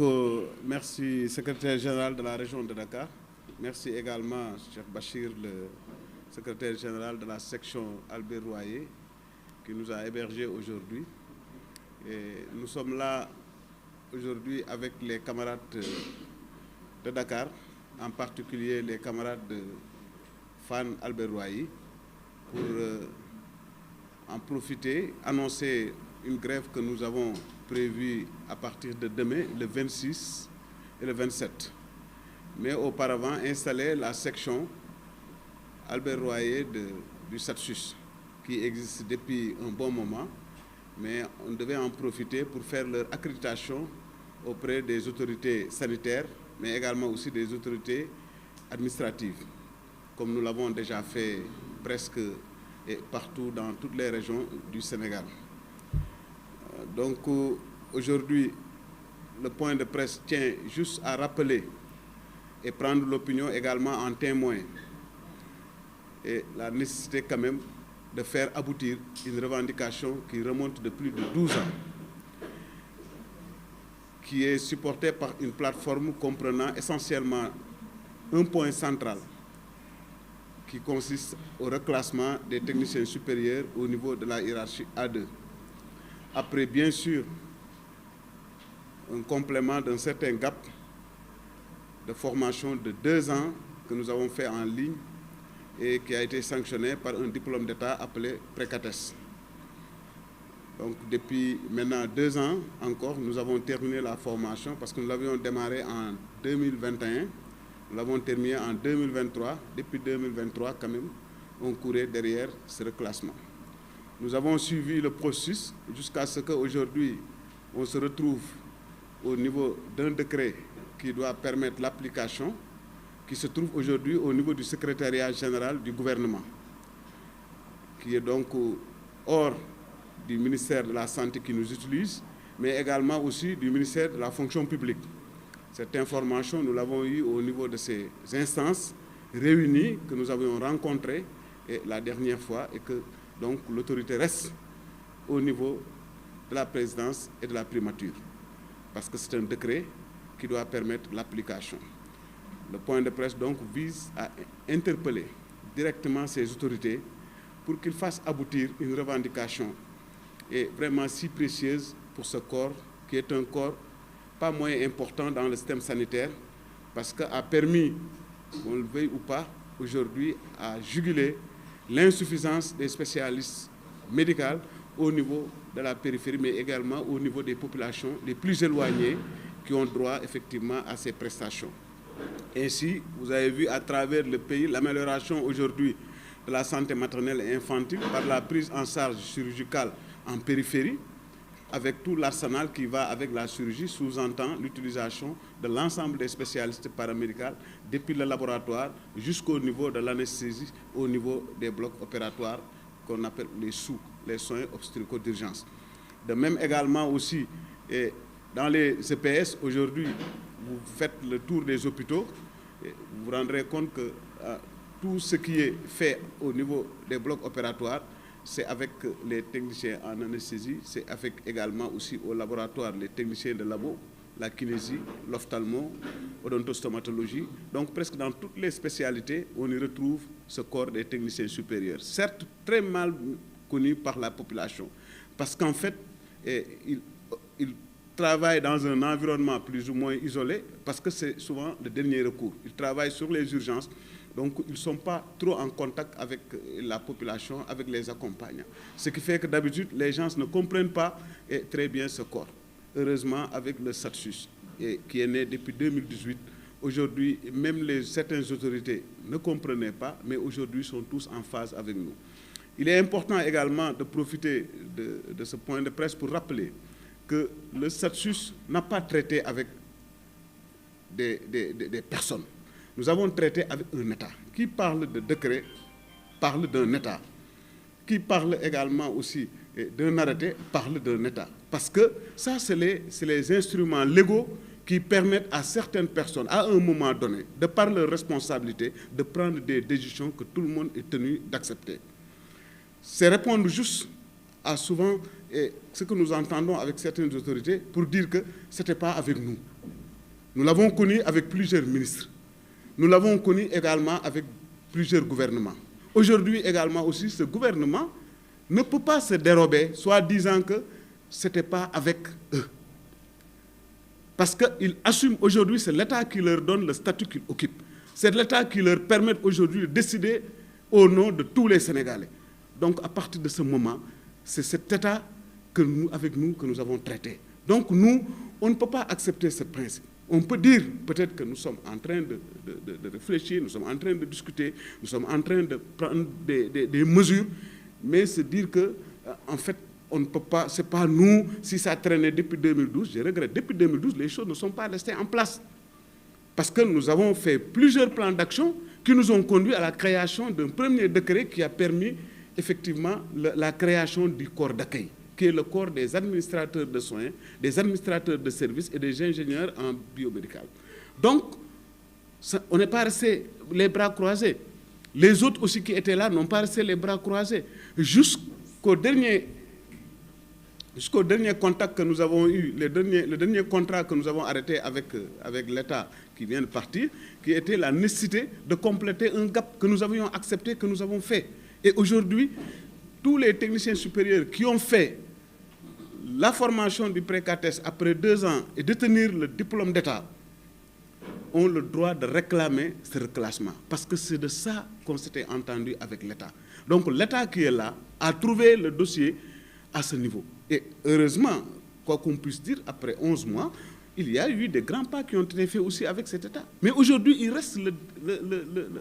Merci, secrétaire général de la région de Dakar. Merci également, Cheikh Bachir, le secrétaire général de la section Albert Royer, qui nous a hébergés aujourd'hui. Et nous sommes là aujourd'hui avec les camarades de Dakar, en particulier les camarades de Fan Albert Royer, pour en profiter, annoncer une grève que nous avons prévue à partir de demain, le 26 et le 27. Mais auparavant, installer la section Albert Royer du SATSUS, qui existe depuis un bon moment, mais on devait en profiter pour faire leur accréditation auprès des autorités sanitaires, mais également aussi des autorités administratives, comme nous l'avons déjà fait presque partout dans toutes les régions du Sénégal. Donc aujourd'hui, le point de presse tient juste à rappeler et prendre l'opinion également en témoin et la nécessité quand même de faire aboutir une revendication qui remonte de plus de 12 ans, qui est supportée par une plateforme comprenant essentiellement un point central qui consiste au reclassement des techniciens supérieurs au niveau de la hiérarchie A2. Après, bien sûr, un complément d'un certain gap de formation de 2 ans que nous avons fait en ligne et qui a été sanctionné par un diplôme d'État appelé Précates. Donc, depuis maintenant 2 ans encore, nous avons terminé la formation parce que nous l'avions démarré en 2021. Nous l'avons terminé en 2023. Depuis 2023, quand même, on courait derrière ce reclassement. Nous avons suivi le processus jusqu'à ce qu'aujourd'hui, on se retrouve au niveau d'un décret qui doit permettre l'application, qui se trouve aujourd'hui au niveau du secrétariat général du gouvernement, qui est donc hors du ministère de la Santé qui nous utilise, mais également aussi du ministère de la Fonction publique. Cette information, nous l'avons eue au niveau de ces instances réunies que nous avions rencontrées la dernière fois et que donc l'autorité reste au niveau de la présidence et de la primature, parce que c'est un décret qui doit permettre l'application. Le point de presse donc vise à interpeller directement ces autorités pour qu'ils fassent aboutir une revendication et vraiment si précieuse pour ce corps, qui est un corps pas moins important dans le système sanitaire, parce qu'il a permis, qu'on le veuille ou pas, aujourd'hui à juguler l'insuffisance des spécialistes médicaux au niveau de la périphérie, mais également au niveau des populations les plus éloignées qui ont droit effectivement à ces prestations. Ainsi, vous avez vu à travers le pays l'amélioration aujourd'hui de la santé maternelle et infantile par la prise en charge chirurgicale en périphérie, avec tout l'arsenal qui va avec la chirurgie, sous-entend l'utilisation de l'ensemble des spécialistes paramédicaux, depuis le laboratoire jusqu'au niveau de l'anesthésie, au niveau des blocs opératoires qu'on appelle les SOU, les soins obstétricaux d'urgence. De même également aussi, dans les CPS, aujourd'hui, vous faites le tour des hôpitaux, vous vous rendrez compte que tout ce qui est fait au niveau des blocs opératoires, c'est avec les techniciens en anesthésie, c'est avec également aussi au laboratoire les techniciens de labo, la kinésie, l'ophtalmo, odontostomatologie. Donc presque dans toutes les spécialités, on y retrouve ce corps des techniciens supérieurs. Certes, très mal connu par la population, parce qu'en fait, ils travaillent dans un environnement plus ou moins isolé, parce que c'est souvent le dernier recours. Ils travaillent sur les urgences. Donc, ils ne sont pas trop en contact avec la population, avec les accompagnants. Ce qui fait que d'habitude, les gens ne comprennent pas très bien ce corps. Heureusement, avec le SATSUS, qui est né depuis 2018, aujourd'hui, même certaines autorités ne comprenaient pas, mais aujourd'hui sont tous en phase avec nous. Il est important également de profiter de ce point de presse pour rappeler que le SATSUS n'a pas traité avec des personnes. Nous avons traité avec un État. Qui parle de décret, parle d'un État. Qui parle également aussi d'un arrêté, parle d'un État. Parce que ça, c'est les instruments légaux qui permettent à certaines personnes, à un moment donné, de par leur responsabilité, de prendre des décisions que tout le monde est tenu d'accepter. C'est répondre juste à souvent ce que nous entendons avec certaines autorités pour dire que ce n'était pas avec nous. Nous l'avons connu avec plusieurs ministres. Nous l'avons connu également avec plusieurs gouvernements. Aujourd'hui également aussi, ce gouvernement ne peut pas se dérober, soit disant que ce n'était pas avec eux. Parce qu'ils assument aujourd'hui, c'est l'État qui leur donne le statut qu'ils occupent. C'est l'État qui leur permet aujourd'hui de décider au nom de tous les Sénégalais. Donc à partir de ce moment, c'est cet État avec nous que nous avons traité. Donc nous, on ne peut pas accepter ce principe. On peut dire peut-être que nous sommes en train de réfléchir, nous sommes en train de discuter, nous sommes en train de prendre des mesures, mais se dire que, en fait, on ne peut pas, ce n'est pas nous, si ça traînait depuis 2012, je regrette, depuis 2012, les choses ne sont pas restées en place. Parce que nous avons fait plusieurs plans d'action qui nous ont conduit à la création d'un premier décret qui a permis effectivement la création du corps d'accueil, qui est le corps des administrateurs de soins, des administrateurs de services et des ingénieurs en biomédical. Donc, on n'est pas resté les bras croisés. Les autres aussi qui étaient là n'ont pas resté les bras croisés. Jusqu'au dernier contact que nous avons eu, le dernier contrat que nous avons arrêté avec l'État qui vient de partir, qui était la nécessité de compléter un gap que nous avions accepté, que nous avons fait. Et aujourd'hui, tous les techniciens supérieurs qui ont fait la formation du pré-CATES après 2 ans et détenir le diplôme d'État ont le droit de réclamer ce reclassement. Parce que c'est de ça qu'on s'était entendu avec l'État. Donc l'État qui est là a trouvé le dossier à ce niveau. Et heureusement, quoi qu'on puisse dire, après 11 mois, il y a eu des grands pas qui ont été faits aussi avec cet État. Mais aujourd'hui, il reste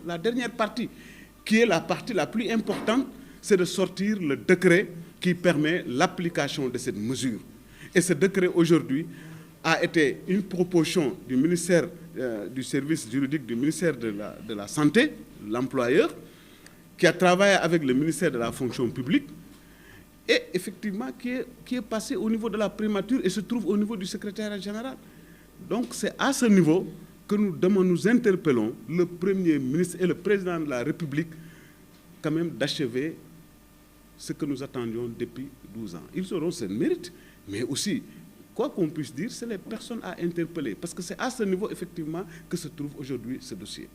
la dernière partie, qui est la partie la plus importante, c'est de sortir le décret qui permet l'application de cette mesure. Et ce décret, aujourd'hui, a été une proposition du ministère du service juridique du ministère de la Santé, l'employeur, qui a travaillé avec le ministère de la fonction publique, et effectivement qui est passé au niveau de la primature et se trouve au niveau du secrétariat général. Donc c'est à ce niveau que nous interpellons le Premier ministre et le Président de la République quand même d'achever ce que nous attendions depuis 12 ans. Ils auront ce mérite, mais aussi, quoi qu'on puisse dire, c'est les personnes à interpeller, parce que c'est à ce niveau effectivement que se trouve aujourd'hui ce dossier.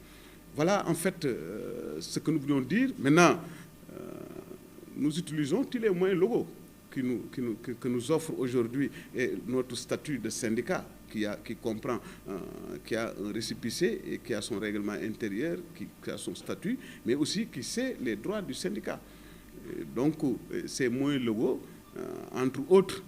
Voilà en fait ce que nous voulions dire. Maintenant, nous utilisons tous les moyens légaux que nous offre aujourd'hui notre statut de syndicat qui comprend, qui a un récépissé et qui a son règlement intérieur, qui a son statut, mais aussi qui sait les droits du syndicat. Donc ces moyens légaux, entre autres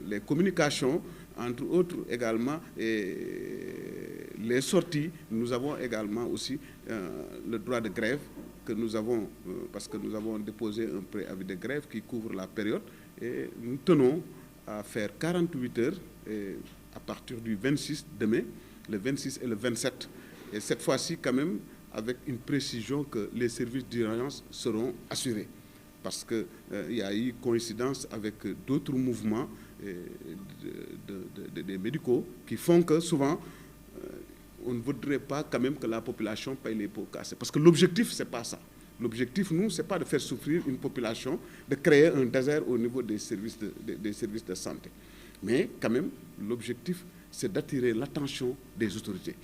les communications, entre autres également les sorties, nous avons également aussi le droit de grève que nous avons, parce que nous avons déposé un préavis de grève qui couvre la période et nous tenons à faire 48 heures à partir du 26 demain, le 26 et le 27. Et cette fois-ci quand même avec une précision que les services d'urgence seront assurés. Parce qu'il y a eu coïncidence avec d'autres mouvements des médicaux qui font que souvent, on ne voudrait pas quand même que la population paye les pots cassés. Parce que l'objectif, ce n'est pas ça. L'objectif, nous, ce n'est pas de faire souffrir une population, de créer un désert au niveau des services de santé. Mais quand même, l'objectif, c'est d'attirer l'attention des autorités.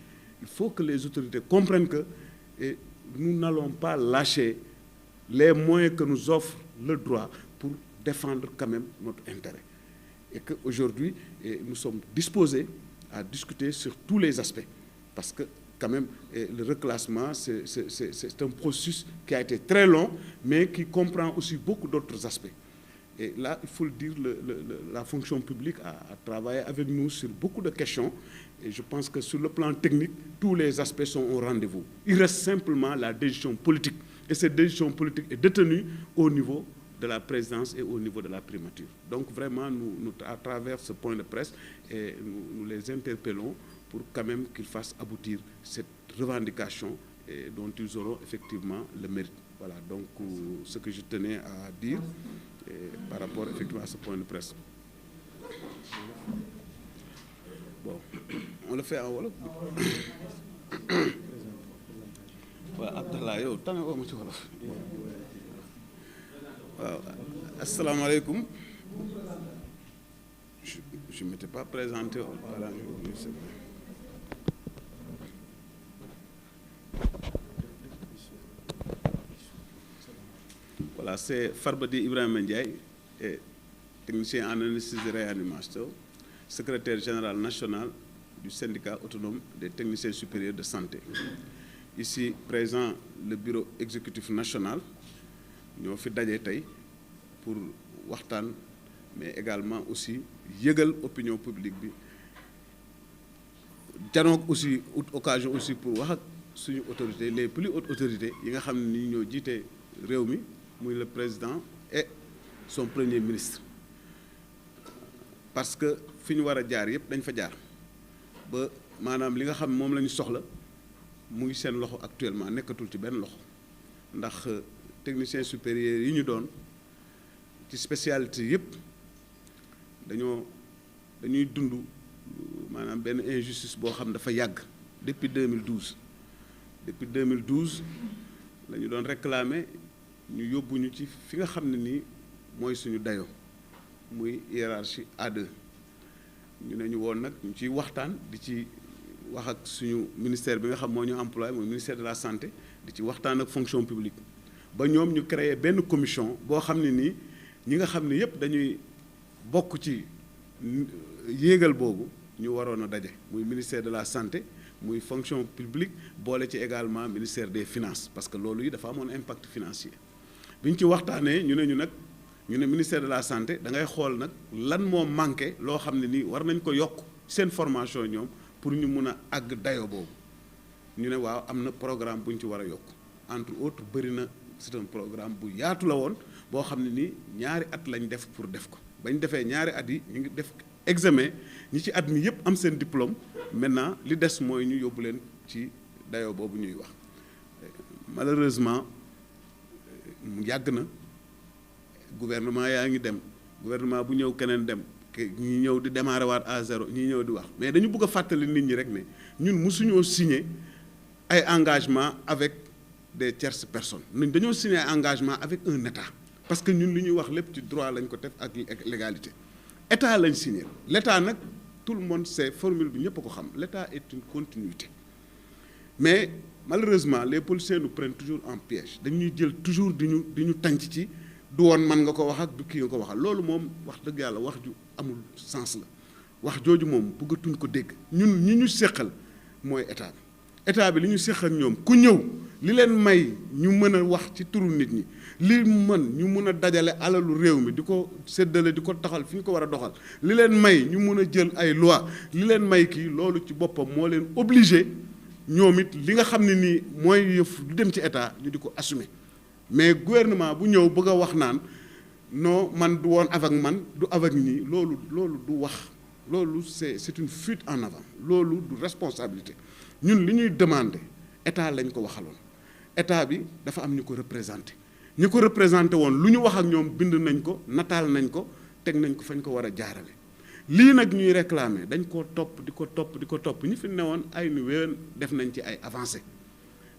Il faut que les autorités comprennent que nous n'allons pas lâcher les moyens que nous offre le droit pour défendre quand même notre intérêt. Et qu'aujourd'hui, nous sommes disposés à discuter sur tous les aspects. Parce que quand même, le reclassement, c'est un processus qui a été très long, mais qui comprend aussi beaucoup d'autres aspects. Et là, il faut le dire, la fonction publique a travaillé avec nous sur beaucoup de questions. Et je pense que sur le plan technique, tous les aspects sont au rendez-vous. Il reste simplement la décision politique. Et cette décision politique est détenue au niveau de la présidence et au niveau de la primature. Donc vraiment, nous à travers ce point de presse, nous les interpellons pour quand même qu'ils fassent aboutir cette revendication dont ils auront effectivement le mérite. Voilà donc ce que je tenais à dire par rapport effectivement à ce point de presse. Bon, on le fait en wolof. waaw Abdallah yow tane woo ma ci wolof. waaw asalaamaaleykum. je ne m'étais pas présenté. Voilà. Voilà, c'est Farbadi Ibrahim Ndiaye, technicien en anesthésie de réanimation, secrétaire général national du syndicat autonome des techniciens supérieurs de santé. Ici présent le bureau exécutif national, nous avons fait d'ailleurs pour waxtaan, mais également aussi yëgal opinion publique bi janoog aussi occasion aussi pour wax ak suñu autorités les plus hautes autorités yi nga xam ne ñoo jiite réew mi muy le président et son premier ministre parce que fi ñu war a jaar yëpp dañ fa jaar ba maanaam li nga xam moom la ñu soxla mu ngi seen loxo actuellement nekkatul ci benn loxo ndax technicien supérieur yi ñu doon ci spécialité yëpp dañuy dund maanaam benn injustice boo xam dafa yàgg depuis 2012 la ñu doon réclamer ñu yóbbuñu ci fi nga xam ne nii mooy suñu dayo muy hiérarchie A2 ñu ne ñu woon nag ñu ciy waxtaan di ci wax ak suñu ministère bi nga xam moo ñu employé mooy ministère de la santé di ci waxtaan ak fonction publique ba ñoom ñu créé benn commission boo xam ne nii ñi nga xam ne yëpp dañuy bokk ci yéegal boobu ñu waroon a daje muy ministère de la santé muy fonction publique boole ci également ministère des finances parce que loolu yi dafa amoon impact financier bi ñu ci waxtaanee ñu ne ministère de la santé da ngay xool nag lan moo manqué loo xam ne nii war nañ ko yokk seen formation ñoom pour ñu mun a àgg dayo boobu ñu ne waaw am na programme bu ñu ci war a yokk entre autres bëri na c'est un programme bu yaatu la woon boo xam ne nii ñaari at lañ def pour def ko bañ defee ñaari at yi ñu ngi def examen ñi ci at mi yëpp am seen diplôme maintenant li des mooy ñu yóbbu leen ci dayoo boobu ñuy wax malheureusement mu yàgg na gouvernement yaa ngi dem gouvernement bu ñëw keneen dem ñi ñëw di démarrer waat à zéro ñi ñëw di wax mais dañu bëgg a fàttali nit ñi rek ne ñun mësuñoo signer ay engagement avec des tierces personnes ñun dañoo signer ay engagement avec un état parce que ñun li ñuy wax lépp ci droit lañ ko def ak légalité état lañ signé l'état nag tout le monde sait formule bi ñëpp a ko xam l'état est une continuité mais malheureusement les policiers nous prennent toujours en piège dañuy jël toujours di ñu tànc ci du woon man nga ko wax ak du kii nga ko waxal loolu moom wax dëgg yàlla wax ju amul sens la wax jooju moom bëggatuñ ko dégg ñun ñi ñu séqal mooy état bi li ñu séqal ñoom ku ñëw li leen may ñu mën a wax ci turu nit ñi li ñu mën a dajale alalu réew mi di ko séddale di ko taxal fi ñu ko war a doxal li leen may ñu mën a jël ay loi li leen may kii loolu ci boppam moo leen obligé ñoom it li nga xam ne nii mooy yëf du dem ci état ñu di ko assumer mais gouvernement bu ñëw bëgg a wax naan non man du woon avec man du avec ñii loolu du wax loolu c'est une fuite en avant loolu du responsabilité ñun li ñuy demander état lañ ko waxaloon état bi dafa am ñu ko représenté ñi ko représenté woon lu ñu wax ak ñoom bind nañ ko nataal nañ ko teg nañ ko fañ ko war a jaarale lii nag ñuy réclamer dañ koo topp di ko topp ñi fi newoon ay nu wéen def nañ ci ay avancées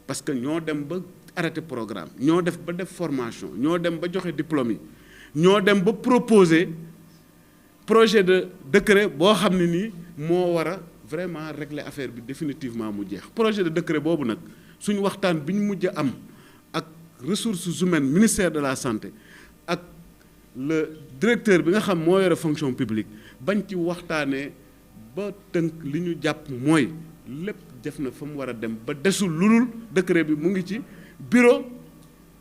parce que ñoo dem ba arrêté programme ñoo def ba def formation ñoo dem ba joxe diplôme yi ñoo dem ba proposer projet de décret boo xam ne nii moo war a vraiment régler affaire bi définitivement mu jeex projet de décret boobu nag suñu waxtaan bi ñu mujj a am ak ressources humaines ministère de la santé ak le directeur bi nga xam moo yore fonction publique bañ ci waxtaanee ba tënk li ñu jàpp mooy lépp def na fa mu war a dem ba desul lulul décret bi mu ngi ci bureau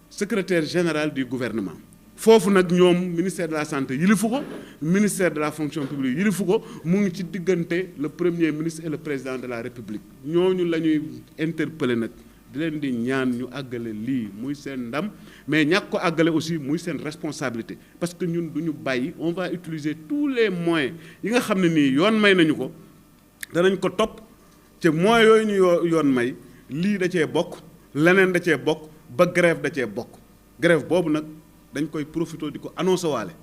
secrétaire général du gouvernement foofu nag ñoom ministère de la santé yilifu ko ministère de la fonction publique yilifu ko mu ngi ci diggante le premier ministre et le président de la république ñooñu la ñuy interpeller nag di leen di ñaan ñu àggale lii muy seen ndam mais ñàkk ko àggale aussi muy seen responsabilité parce que ñun du ñu bàyyi on va utiliser tous les moyens yi nga xam ne nii yoon may nañu ko danañ ko topp te moyens yooyu ñu yoon may lii da cee bokk leneen da cee bokk ba grève da cee bokk grève boobu nag dañ koy profité di ko annoncé waale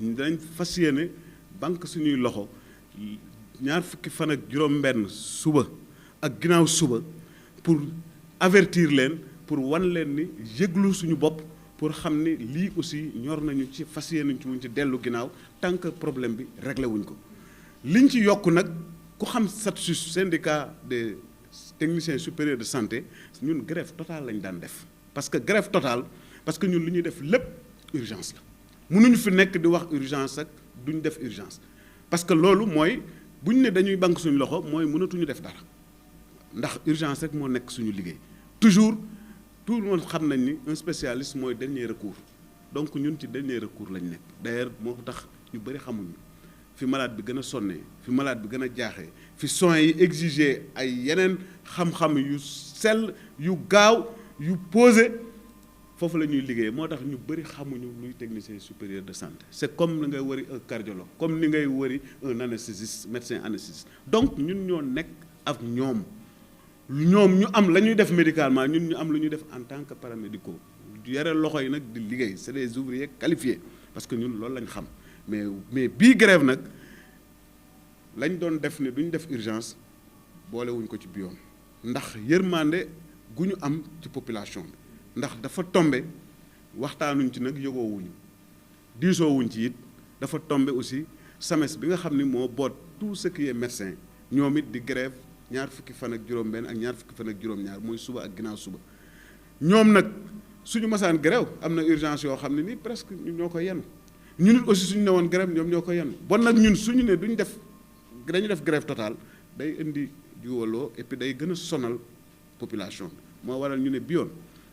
dañ fas yéene banque suñuy loxo ñaar fukki fan ak juróom-benn suba ak ginnaaw suba pour avertir leen pour wan leen ni yëglu suñu bopp pour xam ni lii aussi ñor nañu ci fas yéene ci wuñ ci dellu ginnaaw tant que problème bi réglé wuñ ko liñ ci yokk nag ku xam SATSUS syndicat des techniciens supérieurs de santé ñun grève totale lañ daan def parce que grève totale parce que ñun li ñuy def lépp urgence la mënuñu fi nekk di wax urgence ak duñ def urgence parce que loolu mooy bu ñu ne dañuy banque suñu loxo mooy mënatuñu def dara ndax urgence rek moo nekk suñu liggéey toujours tout le monde xam nañ ni un spécialiste mooy dernier recours donc ñun ci dernier recours lañ nekk d'ailleurs moo tax ñu bëri xamuñu fi malade bi gën a sonnee fi malade bi gën a jaaxee fi soins yi exiger ay yeneen xam-xam yu sell yu gaaw yu posé foofu la ñuy liggéey moo tax ñu bëri xamuñu luy technicien supérieur de santé c'est comme ni ngay wëri un cardiologue comme ni ngay wëri un anesthésiste médecin anesthésiste donc ñun ñoo nekk ak ñoom ñu am la ñuy def médicalement ñun ñu am lu ñuy def en tant que paramédicaux yore loxo yi nag di liggéey c'est des ouvriers qualifiés parce que ñun loolu lañ xam mais bii grève nag lañ doon def ne duñ def urgence boolewuñ ko ci bi yoon ndax yërmande gu ñu am ci population bi ndax dafa tombe waxtaanuñ ci nag yëgoowuñu diisoowuñ ci it dafa tombe aussi SAMES bi nga xam ni moo boot tout ce qui est médecin ñoom it di grève ñaar fukki fan ak juróom-benn ak ñaar fukki fan ak juróom-ñaar mooy suba ak ginnaaw suba ñoom nag suñu masaan grève am na urgence yoo xam ne nii presque ñoo ko yenn ñu nit aussi suñu ne woon grève ñoom ñoo ko yenn bon nag ñun suñu ne dañu def grève totale day indi juwaloo et puis day gën a sonal population bi moo waral ñu ne bi yoon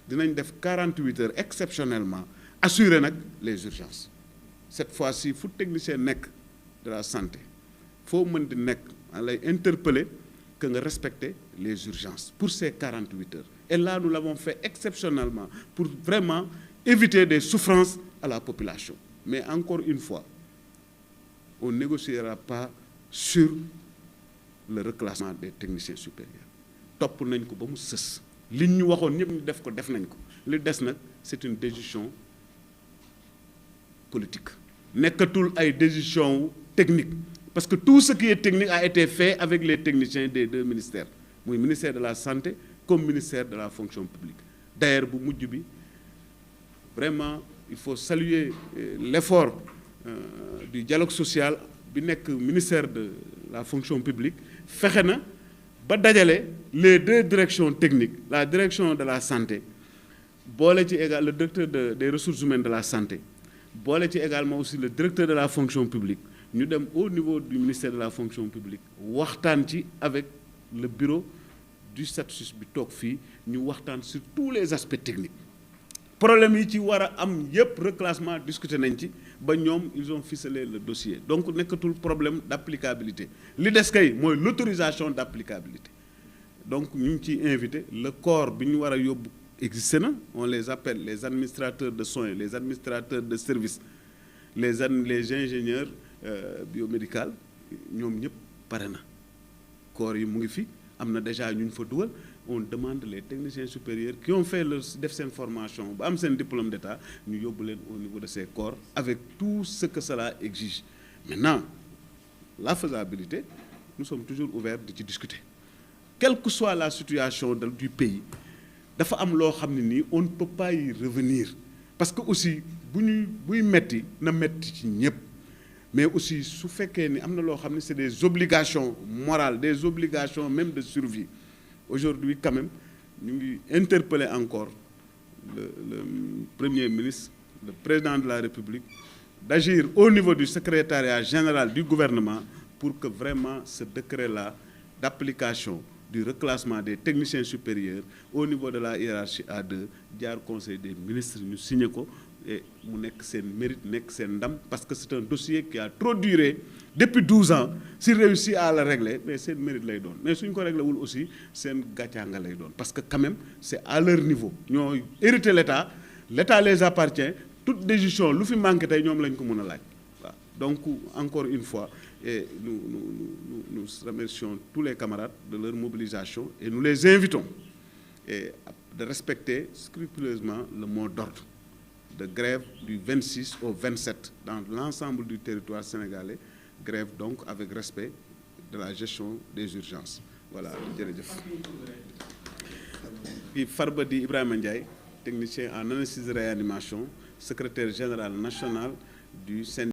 dinañ def 48 heures exceptionnellement assurer nag les urgences cette fois-ci fu technicien nekk de la santé foo mën di nekk lay interpeller que nga respecter les urgences pour ces 48 heures et là nous l'avons fait exceptionnellement pour vraiment éviter des souffrances à la population mais encore une fois on ne négociera pas sur le reclassement des techniciens supérieurs topp nañ ko ba mu sës li ñu waxoon ñëpp ñu def ko def nañ ko li des nag c'est une décision politique nekkatul ay décision technique parce que tout ce qui est technique a été fait avec les techniciens des deux ministères muy ministère de la santé comme ministère de la fonction publique d'ailleurs bu mujj bi vraiment il faut saluer l'effort du dialogue social bi nekk ministère de la fonction publique fexe na ba dajale les deux directions techniques la direction de la santé boole ci égal le directeur des ressources humaines de la santé boole ci également aussi le directeur de la fonction publique ñu dem au niveau du ministère de la fonction publique waxtaan ci avec le bureau du SATSUS bi toog fii ñu waxtaan sur tous les aspects techniques problème yi ci war a am yépp reclassement discuté nañ ci ba ñoom ils ont ficelé le dossier donc nekkatul problème d'applicabilité li des kay mooy l'autorisation d'applicabilité donc ñu ngi ciy invité le corps bi ñu war a yóbbu existé na on les appelle les administrateurs de soins les administrateurs de services les ingénieurs biomédicaux ñoom ñëpp pare na corps yi mu ngi fi am na déjà ñu fa dugal on demande les techniciens supérieurs qui ont fait leur def seen formation ba am seen diplôme d'état ñu yóbbu leen au niveau de ces corps avec tout ce que cela exige maintenant la faisabilité nous sommes toujours ouverts di ci discuter quelle que soit la situation du pays dafa am loo xam ne nii on ne peut pas y revenir parce que aussi buy metti na metti ci ñëpp mais aussi su fekkee ni am na loo xam ne c'est des obligations morales des obligations même de survie aujourd'hui quand même ñu ngi interpeller encore le premier ministre le président de la République d'agir au niveau du secrétariat général du gouvernement pour que vraiment ce décret-là d'application du reclassement des techniciens supérieurs au niveau de la hiérarchie A2 jaar conseil des ministres ñu signé ko et mu nekk seen mérite nekk seen ndam parce que c'est un dossier qui a trop duré depuis 12 ans s'il réussit à le régler mais seen mérite lay doon mais suñ ko réglé wul aussi seen gàccaanga lay doon parce que quand même c'est à leur niveau ñoo hérité l'État les appartient toute décision lu fi manqué tey ñoom lañ ko mën a laaj waaw donc encore une fois et nous remercions tous les camarades de leur mobilisation et nous les invitons et de respecter scrupuleusement le mot d'ordre de grève du 26 au 27 dans l'ensemble du territoire sénégalais grève donc avec respect de la gestion des urgences voilà jërëjëf. Puis Farba Di Ibrahima Ndiaye technicien en anesthésie réanimation secrétaire général national du syndicat